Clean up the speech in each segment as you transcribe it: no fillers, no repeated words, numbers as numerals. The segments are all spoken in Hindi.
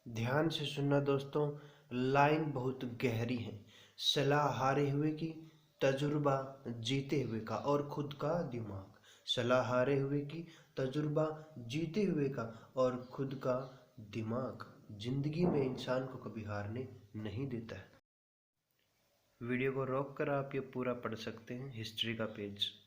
ध्यान से सुनना दोस्तों, लाइन बहुत गहरी है। सलाह हारे हुए की, तजुर्बा जीते हुए का और खुद का दिमाग। सलाह हारे हुए की, तजुर्बा जीते हुए का और खुद का दिमाग जिंदगी में इंसान को कभी हारने नहीं देता है। वीडियो को रोक कर आप ये पूरा पढ़ सकते हैं, हिस्ट्री का पेज।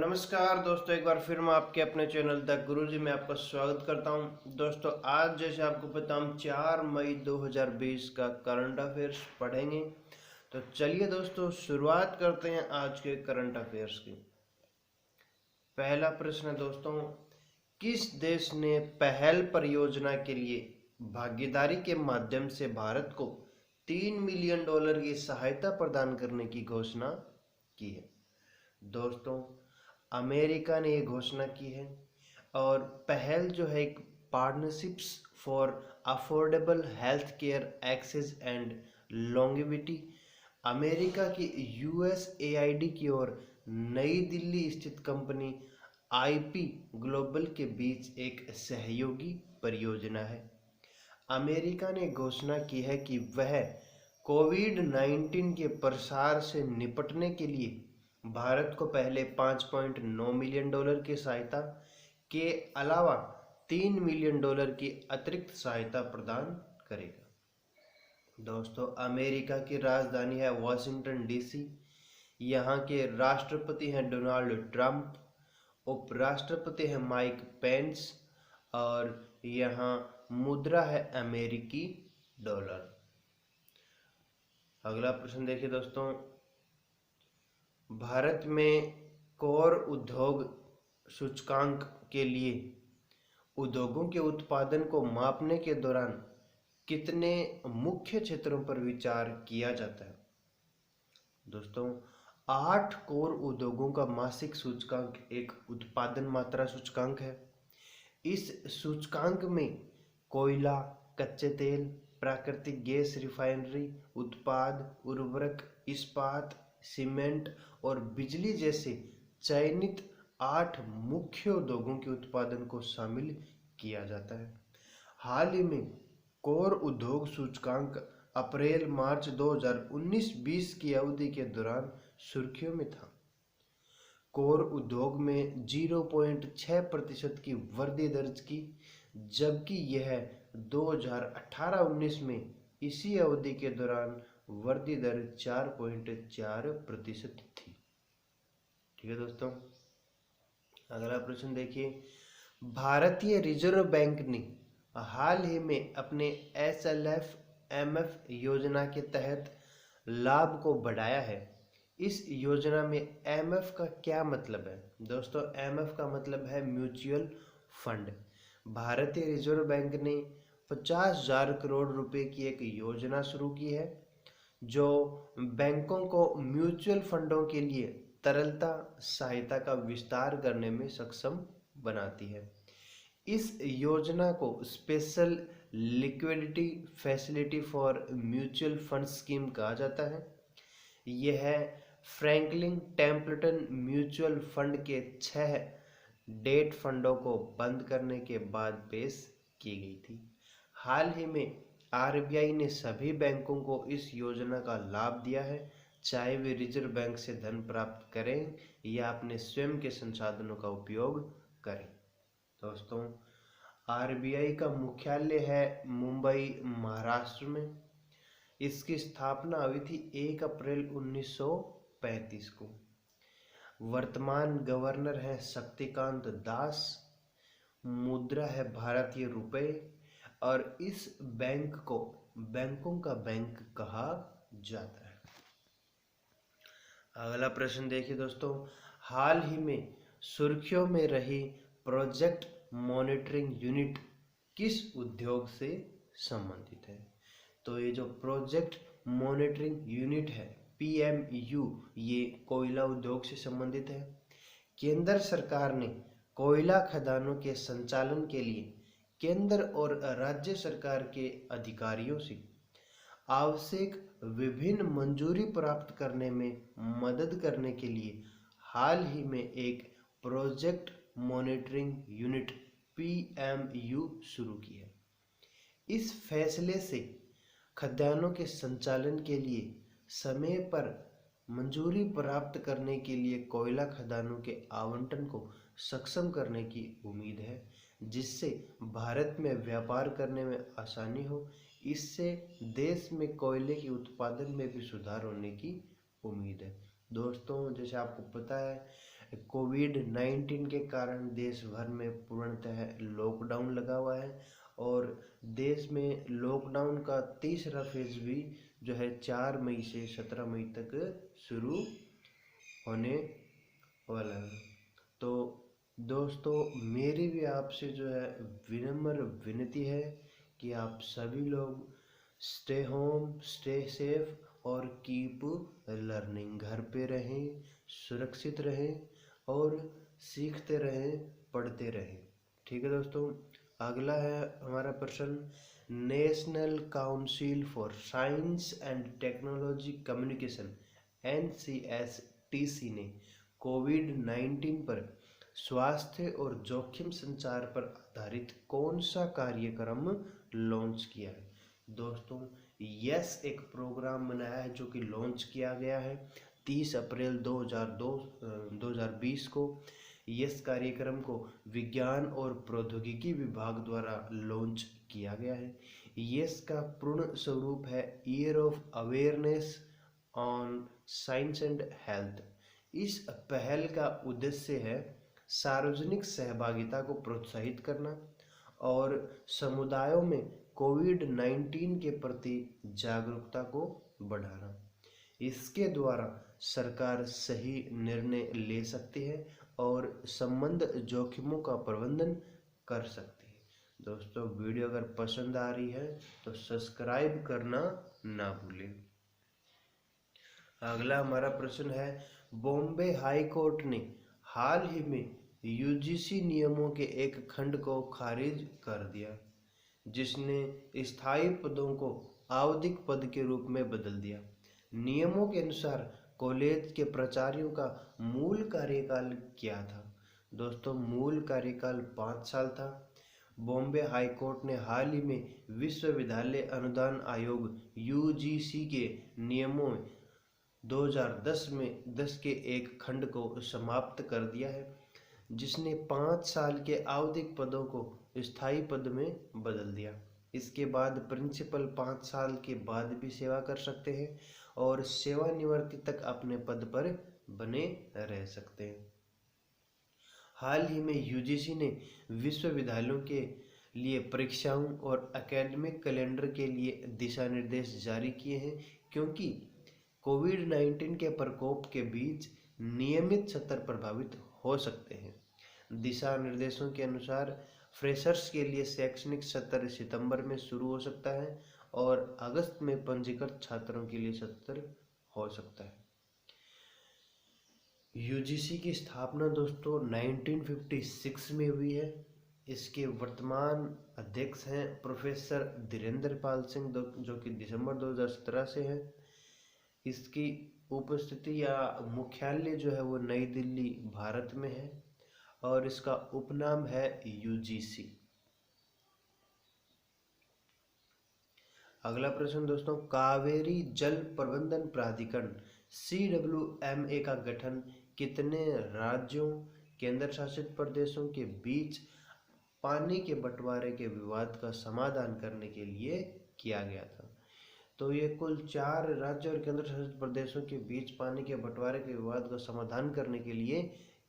नमस्कार दोस्तों, एक बार फिर मैं आपके अपने चैनल द गुरुजी में आपका स्वागत करता हूं। दोस्तों आज जैसे आपको पता हम 4 मई 2020 का करंट अफेयर्स पढ़ेंगे। तो चलिए दोस्तों शुरुआत करते हैं आज के करंट अफेयर्स की। पहला प्रश्न है दोस्तों, किस देश ने पहल परियोजना के लिए भागीदारी के माध्यम से भारत को $3 मिलियन की सहायता प्रदान करने की घोषणा की है? दोस्तों अमेरिका ने ये घोषणा की है। और पहल जो है एक partnerships for affordable health care access and longevity, America की USAID की ओर नई दिल्ली स्थित कंपनी IP ग्लोबल के बीच एक सहयोगी परियोजना है। अमेरिका ने घोषणा की है कि वह कोविड-19 के प्रसार से निपटने के लिए भारत को पहले $5.9 मिलियन की सहायता के अलावा $3 मिलियन की अतिरिक्त सहायता प्रदान करेगा। दोस्तों अमेरिका की राजधानी है वाशिंगटन DC। यहाँ के राष्ट्रपति हैं डोनाल्ड ट्रंप, उपराष्ट्रपति हैं माइक पेंस और यहाँ मुद्रा है अमेरिकी डॉलर। अगला प्रश्न देखिए दोस्तों, भारत में कोर उद्योग सूचकांक के लिए उद्योगों के उत्पादन को मापने के दौरान कितने मुख्य क्षेत्रों पर विचार किया जाता है? दोस्तों 8 कोर उद्योगों का मासिक सूचकांक एक उत्पादन मात्रा सूचकांक है। इस सूचकांक में कोयला, कच्चे तेल, प्राकृतिक गैस, रिफाइनरी उत्पाद, उर्वरक, इस्पात, सीमेंट और बिजली जैसे चयनित 8 मुख्य उद्योगों के उत्पादन को शामिल किया जाता है। हाल ही में कोर उद्योग सूचकांक अप्रैल मार्च 2019-20 की अवधि के दौरान सुर्खियों में था। कोर उद्योग में 0.6% की वृद्धि दर्ज की, जबकि यह 2018-19 में इसी अवधि के दौरान वृद्धि दर 4.4% थी। ठीक है दोस्तों, अगला प्रश्न देखिए, भारतीय रिजर्व बैंक ने हाल ही में अपने SLF-MF योजना के तहत लाभ को बढ़ाया है। इस योजना में MF का क्या मतलब है? दोस्तों MF का मतलब है म्यूचुअल फंड। भारतीय रिजर्व बैंक ने 50,000 करोड़ रुपए की एक योजना शुरू की है जो बैंकों को म्यूचुअल फंडों के लिए तरलता सहायता का विस्तार करने में सक्षम बनाती है। इस योजना को special liquidity facility for mutual fund scheme कहा जाता है। यह फ्रैंकलिन टेम्पल्टन म्यूचुअल फंड के 6 डेट फंडों को बंद करने के बाद पेश की गई थी। हाल ही में RBI ने सभी बैंकों को इस योजना का लाभ दिया है, चाहे वे रिजर्व बैंक से धन प्राप्त करें या अपने स्वयं के संसाधनों का उपयोग करें। दोस्तों RBI का मुख्यालय है मुंबई, महाराष्ट्र में। इसकी स्थापना हुई थी 1 अप्रैल 1935 को। वर्तमान गवर्नर है शक्तिकांत दास। मुद्रा है भारतीय रुपए और इस बैंक को बैंकों का बैंक कहा जाता है। अगला प्रश्न देखिए दोस्तों, हाल ही में सुर्खियों में रही प्रोजेक्ट मॉनिटरिंग यूनिट किस उद्योग से संबंधित है? तो ये जो प्रोजेक्ट मॉनिटरिंग यूनिट है PMU, ये कोयला उद्योग से संबंधित है। केंद्र सरकार ने कोयला खदानों के संचालन के लिए केंद्र और राज्य सरकार के अधिकारियों से आवश्यक विभिन्न मंजूरी प्राप्त करने में मदद करने के लिए हाल ही में एक प्रोजेक्ट मॉनिटरिंग यूनिट PMU शुरू की है। इस फैसले से खदानों के संचालन के लिए समय पर मंजूरी प्राप्त करने के लिए कोयला खदानों के आवंटन को सक्षम करने की उम्मीद है, जिससे भारत में व्यापार करने में आसानी हो। इससे देश में कोयले के उत्पादन में भी सुधार होने की उम्मीद है। दोस्तों, जैसे आपको पता है, कोविड-19 के कारण देश भर में पूर्णतः लॉकडाउन लगा हुआ है और देश में लॉकडाउन का तीसरा फेज भी जो है 4 मई से 17 मई तक शुरू होने वाला है। तो दोस्तों, मेरी भी आपसे जो है विनम्र विनती है कि आप सभी लोग स्टे होम, स्टे सेफ और कीप लर्निंग। घर पे रहें, सुरक्षित रहें और सीखते रहें, पढ़ते रहें। ठीक है दोस्तों, अगला है हमारा प्रश्न। National council for science and technology communication NCSTC ने कोविड-19 पर स्वास्थ्य और जोखिम संचार पर आधारित कौन सा कार्यक्रम लॉन्च किया है? दोस्तों, यस एक प्रोग्राम बनाया है जो कि लॉन्च किया गया है 30 अप्रैल 2020 को। यस कार्यक्रम को विज्ञान और प्रौद्योगिकी विभाग द्वारा लॉन्च किया गया है। यस का पूर्ण स्वरूप है year of awareness on science and health. इस पहल का उद्देश्य है सार्वजनिक सहभागिता को प्रोत्साहित करना और समुदायों में कोविड-19 के प्रति जागरूकता को बढ़ाना। इसके द्वारा सरकार सही निर्णय ले सकती है और संबंध जोखिमों का प्रबंधन कर सकती है। दोस्तों, वीडियो अगर पसंद आ रही है तो सब्सक्राइब करना ना भूलें। अगला हमारा प्रश्न है, बॉम्बे हाई कोर्ट ने हाल ही में UGC नियमों के एक खंड को खारिज कर दिया, जिसने स्थायी पदों को आवधिक पद के रूप में बदल दिया। नियमों के अनुसार कॉलेज के प्राचार्यों का मूल कार्यकाल क्या था? दोस्तों, मूल कार्यकाल 5 साल था। बॉम्बे हाई कोर्ट ने हाल ही में विश्वविद्यालय अनुदान आयोग UGC के नियमों 2010 के एक खंड को समाप्त कर दिया है, जिसने 5 साल के आवधिक पदों को स्थायी पद में बदल दिया। इसके बाद प्रिंसिपल 5 साल के बाद भी सेवा कर सकते हैं और सेवानिवृत्ति तक अपने पद पर बने रह सकते हैं। हाल ही में UGC ने विश्वविद्यालयों के लिए परीक्षाओं और एकेडमिक कैलेंडर के लिए दिशा निर्देश जारी किए हैं, क्योंकि कोविड-19 के प्रकोप के बीच नियमित सत्र प्रभावित हो सकते हैं। दिशा निर्देशों के अनुसार फ्रेशर्स के लिए शैक्षणिक सत्र सितंबर में शुरू हो सकता है और अगस्त में पंजीकृत छात्रों के लिए सत्र हो सकता है। UGC की स्थापना दोस्तों 1956 में हुई है। इसके वर्तमान अध्यक्ष हैं प्रोफेसर धीरेन्द्र पाल सिंह, जो कि दिसंबर 2017 से है। इसकी उपस्थिति या मुख्यालय जो है वो नई दिल्ली, भारत में है और इसका उपनाम है UGC। अगला प्रश्न दोस्तों, कावेरी जल प्रबंधन प्राधिकरण CWMA का गठन कितने राज्यों, केंद्र शासित प्रदेशों के बीच पानी के बंटवारे के विवाद का समाधान करने के लिए किया गया था? तो ये कुल 4 राज्य और केंद्र शासित प्रदेशों के बीच पानी के बंटवारे के विवाद का समाधान करने के लिए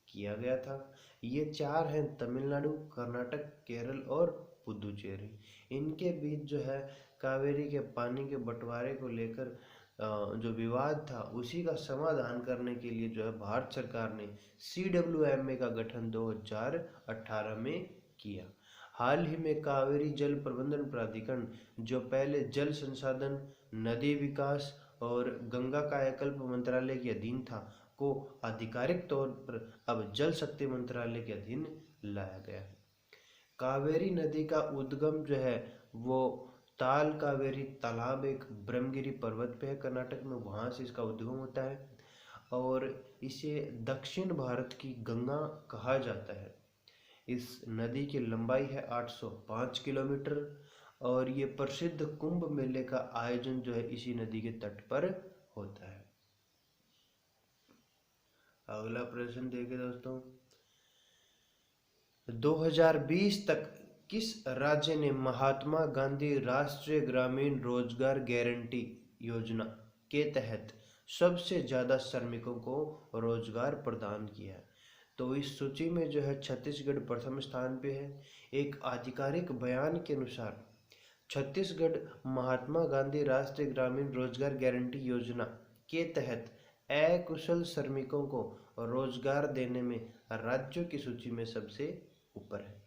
किया गया था। ये 4 हैं तमिलनाडु, कर्नाटक, केरल और पुदुचेरी। इनके बीच जो है कावेरी के पानी के बंटवारे को लेकर जो विवाद था उसी का समाधान करने के लिए जो है भारत सरकार ने CWMA का गठन 2018 में किया। हाल ही में कावेरी जल प्रबंधन प्राधिकरण, जो पहले जल संसाधन, नदी विकास और गंगा कायाकल्प मंत्रालय के अधीन था, को आधिकारिक तौर पर अब जल शक्ति मंत्रालय के अधीन लाया गया है। कावेरी नदी का उद्गम जो है वो ताल कावेरी तालाब एक ब्रह्मगिरी पर्वत पे है कर्नाटक में, वहाँ से इसका उद्गम होता है और इसे दक्षिण भारत की गंगा कहा जाता है। इस नदी की लंबाई है 805 किलोमीटर और ये प्रसिद्ध कुंभ मेले का आयोजन जो है इसी नदी के तट पर होता है। अगला प्रश्न देखिए दोस्तों, 2020 तक किस राज्य ने महात्मा गांधी राष्ट्रीय ग्रामीण रोजगार गारंटी योजना के तहत सबसे ज्यादा श्रमिकों को रोजगार प्रदान किया है? तो इस सूची में जो है छत्तीसगढ़ प्रथम स्थान पे है। एक आधिकारिक बयान के अनुसार छत्तीसगढ़ महात्मा गांधी राष्ट्रीय ग्रामीण रोजगार गारंटी योजना के तहत अकुशल श्रमिकों को रोजगार देने में राज्यों की सूची में सबसे ऊपर है।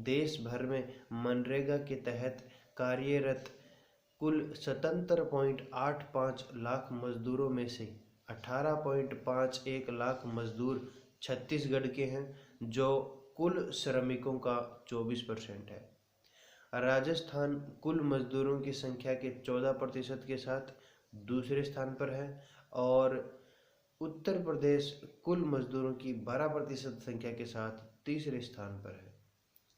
देश भर में मनरेगा के तहत कार्यरत कुल 77.85 लाख मजदूरों में से 18.51 लाख मजदूर छत्तीसगढ़ के हैं, जो कुल श्रमिकों का 24% है। राजस्थान कुल मजदूरों की संख्या के 14% के साथ दूसरे स्थान पर है और उत्तर प्रदेश कुल मजदूरों की 12% संख्या के साथ तीसरे स्थान पर है।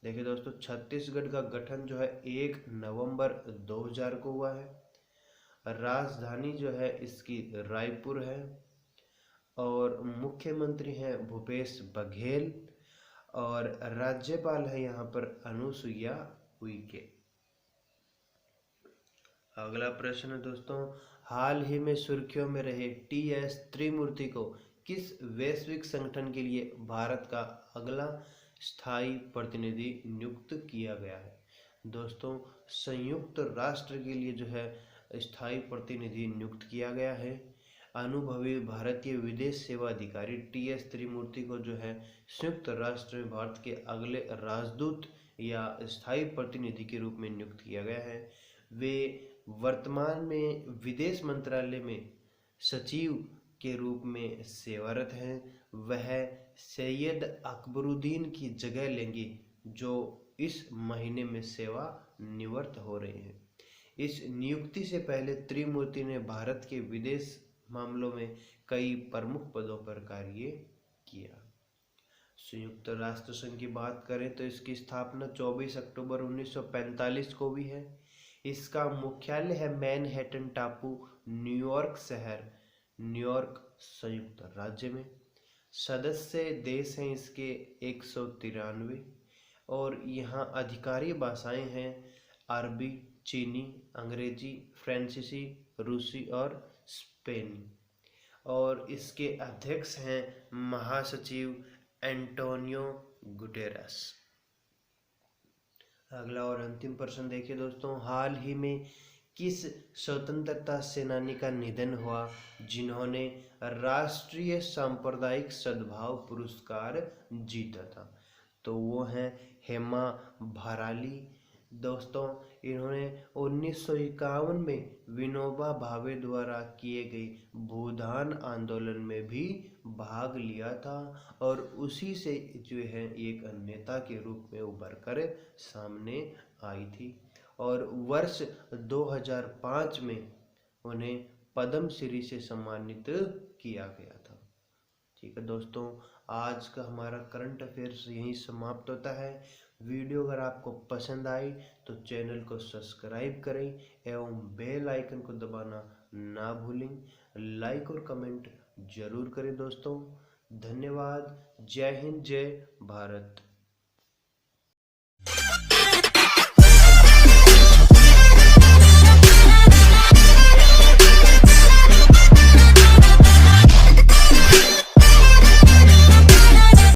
देखिए दोस्तों, छत्तीसगढ़ का गठन जो है 1 नवंबर 2000 को हुआ है। राजधानी जो है इसकी रायपुर है और मुख्यमंत्री हैं भूपेश बघेल और राज्यपाल है यहाँ पर अनुसुईया उइके। अगला प्रश्न है दोस्तों, हाल ही में सुर्खियों में रहे टी.एस. त्रिमूर्ति को किस वैश्विक संगठन के लिए भारत का अगला स्थायी प्रतिनिधि नियुक्त किया गया है? दोस्तों, संयुक्त राष्ट्र के लिए जो है स्थायी प्रतिनिधि नियुक्त किया गया है। अनुभवी भारतीय विदेश सेवा अधिकारी टी.एस. त्रिमूर्ति को जो है संयुक्त राष्ट्र में भारत के अगले राजदूत या स्थायी प्रतिनिधि के रूप में नियुक्त किया गया है। वे वर्तमान में विदेश मंत्रालय में सचिव के रूप में सेवारत हैं। वह सैयद अकबरुद्दीन की जगह लेंगे, जो इस महीने में सेवा निवृत्त हो रहे हैं। इस नियुक्ति से पहले त्रिमूर्ति ने भारत के विदेश मामलों में कई प्रमुख पदों पर कार्य किया। संयुक्त राष्ट्र संघ की बात करें तो इसकी स्थापना 24 अक्टूबर 1945 को हुई है। इसका मुख्यालय है मैनहट्टन टापू, न्यूयॉर्क शहर, न्यूयॉर्क संयुक्त राज्य में। सदस्य देश हैं इसके 193 और यहाँ आधिकारिक भाषाएं हैं अरबी, चीनी, अंग्रेजी, फ्रांसीसी, रूसी और स्पेनी। और इसके अध्यक्ष हैं महासचिव एंटोनियो गुटेरेस। अगला और अंतिम प्रश्न देखिए दोस्तों, हाल ही में किस स्वतंत्रता सेनानी का निधन हुआ जिन्होंने राष्ट्रीय सांप्रदायिक सद्भाव पुरस्कार जीता था? तो वो हैं हेमा भराली। दोस्तों, इन्होंने 1951 में विनोबा भावे द्वारा किए गए भूदान आंदोलन में भी भाग लिया था और उसी से जो है एक नेता के रूप में उभर कर सामने आई थी और वर्ष 2005 में उन्हें पद्मश्री से सम्मानित किया गया था। ठीक है दोस्तों, आज का हमारा करंट अफेयर्स यहीं समाप्त होता है। वीडियो अगर आपको पसंद आई तो चैनल को सब्सक्राइब करें एवं बेल आइकन को दबाना ना भूलें। लाइक और कमेंट जरूर करें दोस्तों। धन्यवाद। जय हिंद, जय भारत।